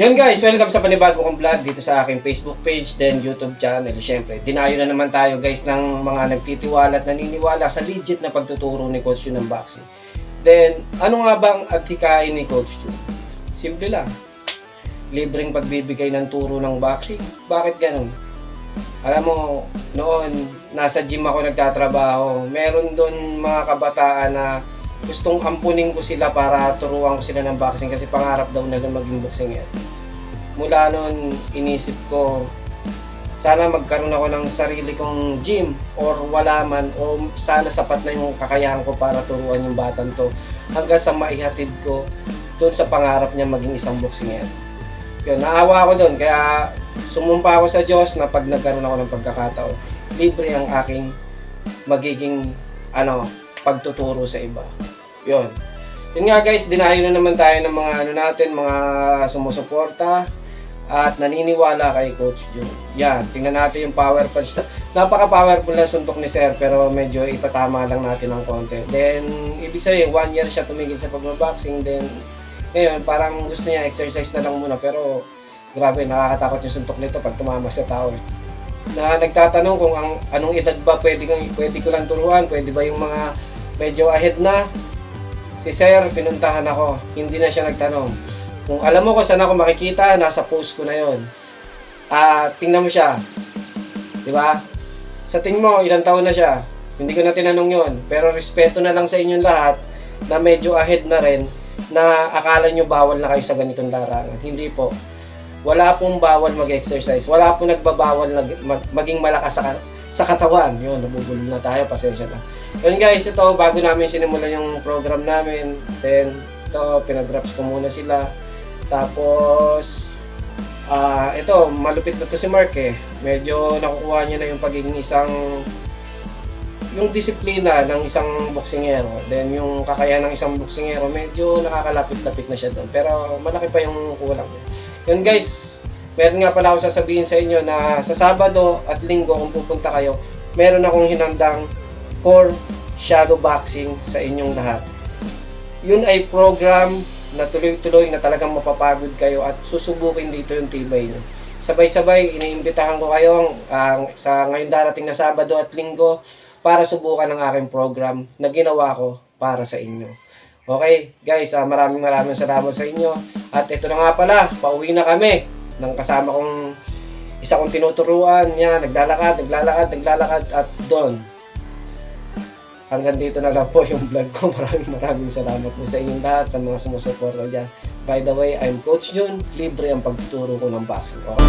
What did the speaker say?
Yun guys, welcome sa panibago kong vlog dito sa aking Facebook page, then YouTube channel. Siyempre, dinayo na naman tayo guys ng mga nagtitiwala at naniniwala sa legit na pagtuturo ni Coach Jun ng boxing. Then, ano nga bang adhikain ni Coach Jun? Simple lang. Libreng pagbibigay ng turo ng boxing. Bakit ganun? Alam mo, noon, nasa gym ako nagtatrabaho. Meron doon mga kabataan na gustong ampunin ko sila para turuan ko sila ng boxing kasi pangarap daw nila maging boxing yan. Mula noon, inisip ko, sana magkaroon ako ng sarili kong gym or wala man o sana sapat na yung kakayahan ko para turuan yung batang to hanggang sa maihatid ko doon sa pangarap niya maging isang boxing yan. Kaya naawa ako doon, kaya sumumpa ako sa Diyos na pag nagkaroon ako ng pagkakataon, libre ang aking magiging pagtuturo sa iba. Yun nga guys, dinayo na naman tayo ng mga mga sumusuporta at naniniwala kay Coach Jun. Yan, tingnan natin yung power punch. Napaka-powerful na suntok ni Sir pero medyo itatama lang natin ng konti. Then, ibig sabihin, 1 year siya tumigil sa pagbaboxing. Then, ngayon, parang gusto niya exercise na lang muna pero grabe, nakakatakot yung suntok nito pag tumama sa tao. Na nagtatanong kung anong edad ba pwede ko lang turuan, pwede ba yung mga medyo ahead na. Si Sir, pinuntahan ako, hindi na siya nagtanong. Kung alam mo kung saan ako makikita, nasa post ko na yon. Tingnan mo siya. Diba? Sa tingin mo, ilang taon na siya. Hindi ko na tinanong yon. Pero respeto na lang sa inyong lahat na medyo ahead na rin na akala nyo bawal na kayo sa ganitong larangan. Hindi po. Wala pong bawal mag-exercise. Wala pong nagbabawal maging malakas sa katawan. Yun, nabubulol na tayo. Pasensya na. Yun guys, ito, bago namin sinimulan yung program namin, then, ito, pinag-drops ko muna sila. Tapos, ito, malupit na to si Mark eh. Medyo nakukuha niya na yung pagiging yung disiplina ng isang boksingero. Then, yung kakayahan ng isang boksingero, medyo nakakalapit-lapit na siya doon. Pero, malaki pa yung kulang. Yun guys, meron nga pala ako sasabihin sa inyo na sa Sabado at Linggo kung pupunta kayo, meron akong hinandang core shadow boxing sa inyong lahat. Yun ay program na tuloy-tuloy na talagang mapapagod kayo at susubukin dito yung tibay nyo. Sabay-sabay, iniimbitahan ko kayo sa ngayon darating na Sabado at Linggo para subukan ang aking program na ginawa ko para sa inyo. Okay, guys, maraming salamat sa inyo. At ito na nga pala, pauwi na kami ng kasama kong isa kong tinuturuan niya, naglalakad at doon. Hanggang dito na lang po yung vlog ko. Maraming salamat po sa inyong lahat, sa mga sumusuporta dyan. By the way, I'm Coach Jun. Libre ang pagtuturo ko ng boxing. Okay?